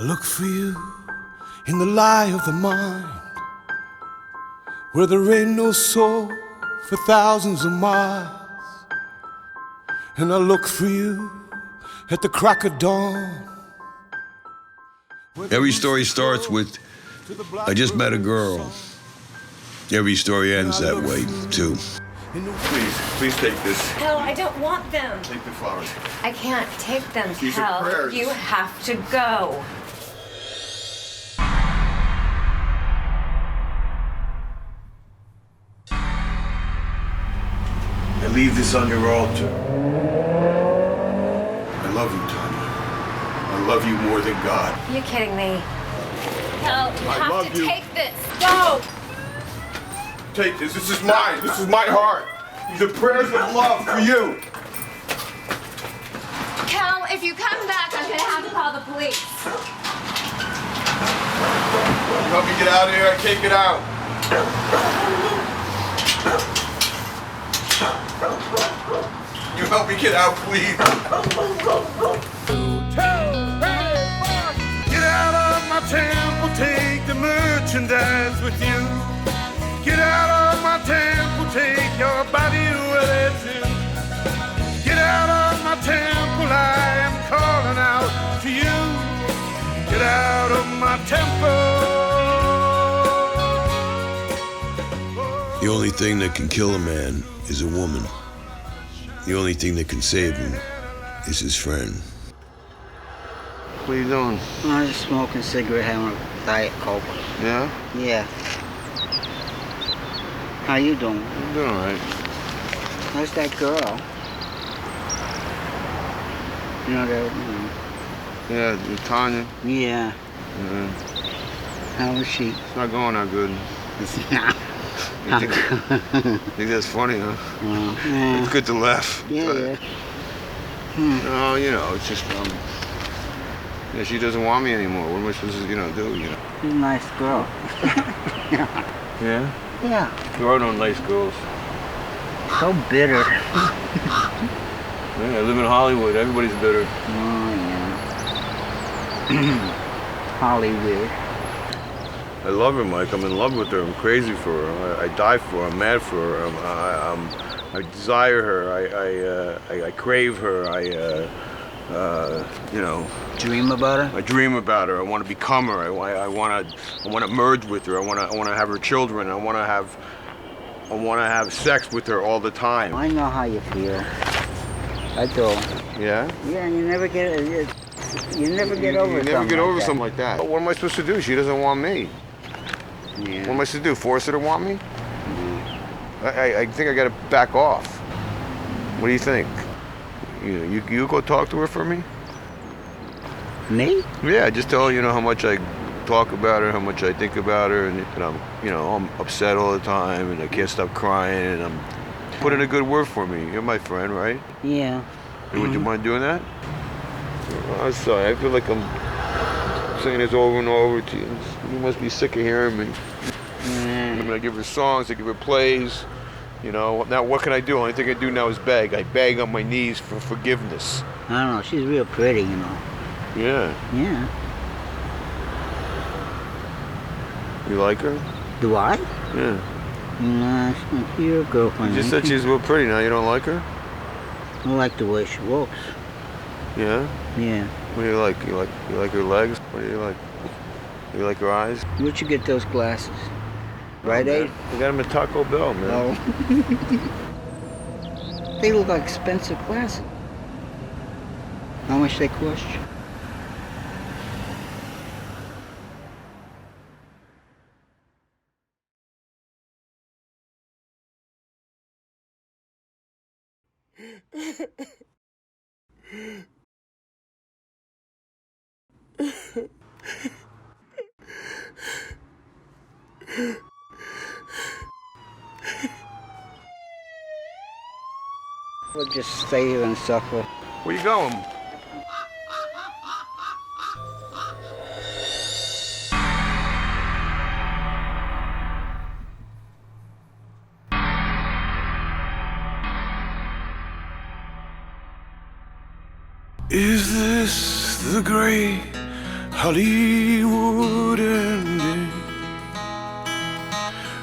I look for you in the lie of the mind, where there ain't no soul for thousands of miles. And I look for you at the crack of dawn. Every story starts with, I just met a girl. Every story ends that way, too. Please take this. No, I don't want them. Take the flowers. I can't take them, These are Kel. prayers. You have to go. I leave this on your altar. I love you, Tanya. I love you more than God. You're kidding me. Kel, you I have love to you. take this. Go! Take this. This is mine. This is my heart. These are prayers of love for you. Kel, if you come back, I'm gonna have to call the police. Help me get out of here. I can't get out. You help me get out, please. Get out of my temple, take the merchandise with you. Get out of my temple, take your body with it too. Get out of my temple, I am calling out to you. Get out of my temple. The only thing that can kill a man is a woman. The only thing that can save him is his friend. What are you doing? I'm just smoking a cigarette, having a Diet Coke. Yeah? Yeah. How you doing? I'm doing all right. How's that girl? You know that? Yeah, Tanya. Yeah. Yeah. How was she? It's not going that good. It's not. You think that's funny, huh? Yeah. It's good to laugh. Yeah. No, you know, it's just, yeah, she doesn't want me anymore. What am I supposed to, do, She's a nice girl. Yeah? Yeah. There are no nice girls. So bitter. Yeah, I live in Hollywood. Everybody's bitter. Oh, yeah. Hollywood. I love her, Mike. I'm in love with her. I'm crazy for her. I die for her. I'm mad for her. I desire her. I crave her. Dream about her? I dream about her. I want to become her. I want to merge with her. I want to have her children. I want to have sex with her all the time. I know how you feel. I do. Yeah? Yeah, you never get over You never get over something like that. What am I supposed to do? She doesn't want me. Yeah. What am I supposed to do? Force her to want me? I think I got to back off. What do you think? You go talk to her for me? Me? Yeah, just tell her, how much I talk about her, how much I think about her, and I'm upset all the time, and I can't stop crying, and I'm putting a good word for me. You're my friend, right? Yeah. Would you mind doing that? I'm sorry. I feel like I'm saying this over and over to you. You must be sick of hearing me. I'm gonna give her songs, I give her plays. Now what can I do? Only thing I do now is beg. I beg on my knees for forgiveness. I don't know. She's real pretty, Yeah. Yeah. You like her? Do I? Yeah. Nah, she's your girlfriend. You just said she's real pretty. Now you don't like her? I like the way she walks. Yeah. Yeah. What do you like? You like her legs? What do you like? You like her eyes? Where'd you get those glasses? Rite Aid? I got them at Taco Bell, man. Oh. They look like expensive glasses. How much they cost you? We'll just stay here and suffer. Where you going? Is this the great Hollywood ending,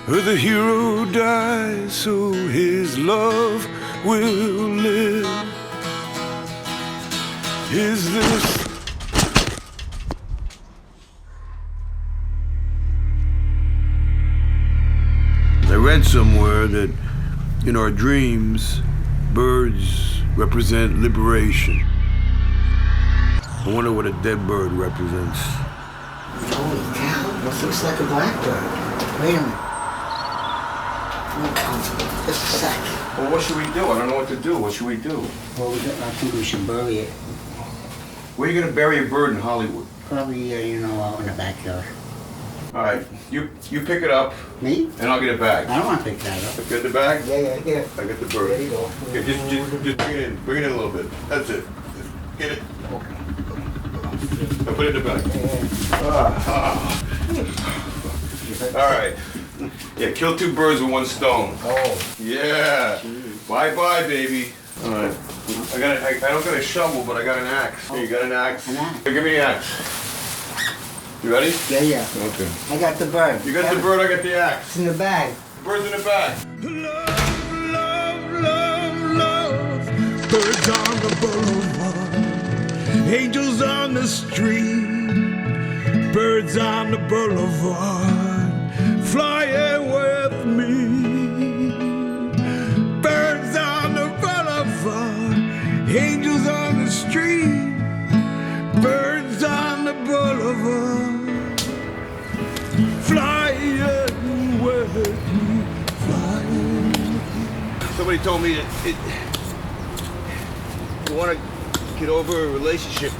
where the hero dies so his love will live. Is this I read somewhere that in our dreams, birds represent liberation. I wonder what a dead bird represents. Holy cow, this looks like a blackbird. Wait a minute. Just a sec. Well, what should we do? I don't know what to do. What should we do? Well, I think we should bury it. Where are you gonna bury a bird in Hollywood? Probably, out in the backyard. All right, you pick it up, Me? and I'll get a bag. I don't want to pick that up. Get the bag? Yeah, yeah. I got the bird. There you go. Okay, just bring it in. Bring it in a little bit. That's it. Get it. Okay. Now put it in the bag. All right. Yeah, kill 2 birds with 1 stone. Oh. Yeah. Bye-bye, baby. All right. I don't got a shovel, but I got an axe. Here, you got an axe? An axe. Here, give me the axe. You ready? Yeah, yeah. Okay. I got the bird. You got the bird, I got the axe. It's in the bag. The bird's in the bag. love, love, love, love? Birds on the boulevard, angels on the street, birds on the boulevard, flying with me. Birds on the boulevard, angels on the street, birds on the boulevard, flying with me, flying. Somebody told me that you want to get over a relationship,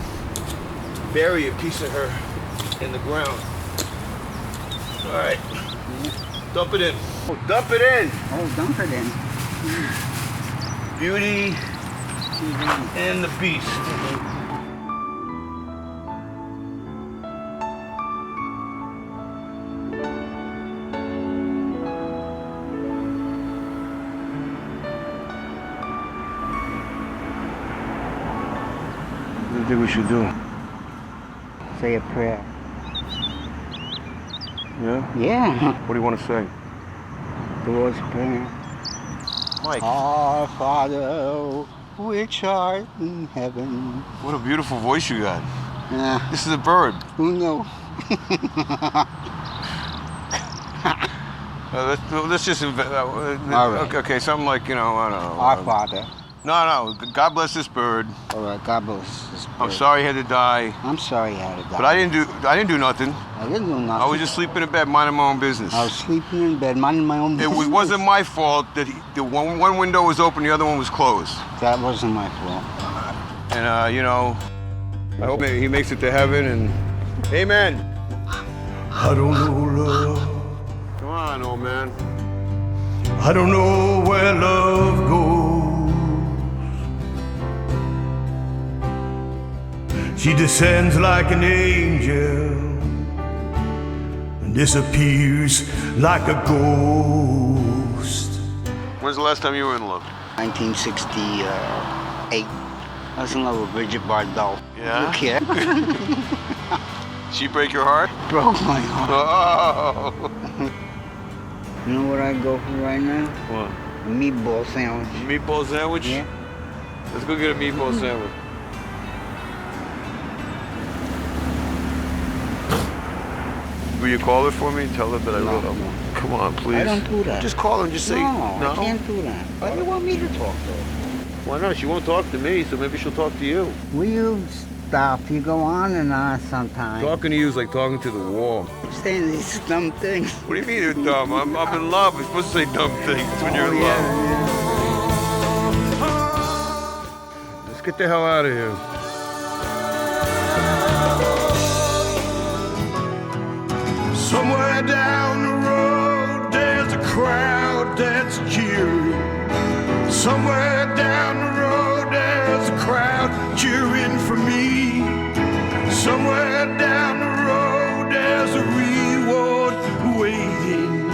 bury a piece of her in the ground. All right, dump it in. Oh, dump it in. Oh, dump it in. Beauty and the Beast. What do you think we should do? Say a prayer. Yeah? Yeah. What do you want to say? The Lord's Prayer. Mike. Our Father, which art in heaven. What a beautiful voice you got. Yeah. This is a bird. Who knows? Let's just invent. All right. Okay, something like, I don't know. Our Father. No. God bless this bird. All right, God bless this bird. I'm sorry he had to die, I'm sorry I had to die. but I didn't do nothing. I didn't do nothing. I was just sleeping in bed, minding my own business. I was sleeping in bed, minding my own It business. wasn't my fault that the one window was open, the other one was closed. That wasn't my fault. And I hope he makes it to heaven. And amen. I don't know love, Come on, old man. I don't know where love goes. She descends like an angel and disappears like a ghost. When's the last time you were in love? 1968. I was in love with Bridget Bardot. Yeah? You care? She break your heart? Broke my heart. Oh. You know what I go for right now? What? A meatball sandwich. Meatball sandwich? Yeah. Let's go get a meatball sandwich. Will you call her for me and tell her that I wrote up? Come on, please. I don't do that. Just call her and just say No, I can't do that. Why do you want me to talk to her? Why not? She won't talk to me, so maybe she'll talk to you. Will you stop? You go on and on sometimes. Talking to you is like talking to the wall. Saying these dumb things. What do you mean you're dumb? I'm in love. You're supposed to say dumb things when you're in love. Let's get the hell out of here. Somewhere down the road, there's a crowd that's cheering. Somewhere down the road, there's a crowd cheering for me. Somewhere down the road, there's a reward waiting.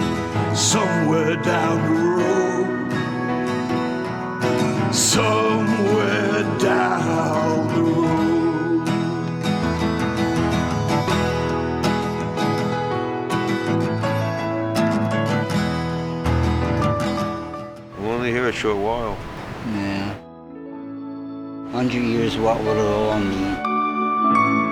Somewhere down the road, somewhere down the road. short while. Yeah. 100 years, what would it all mean?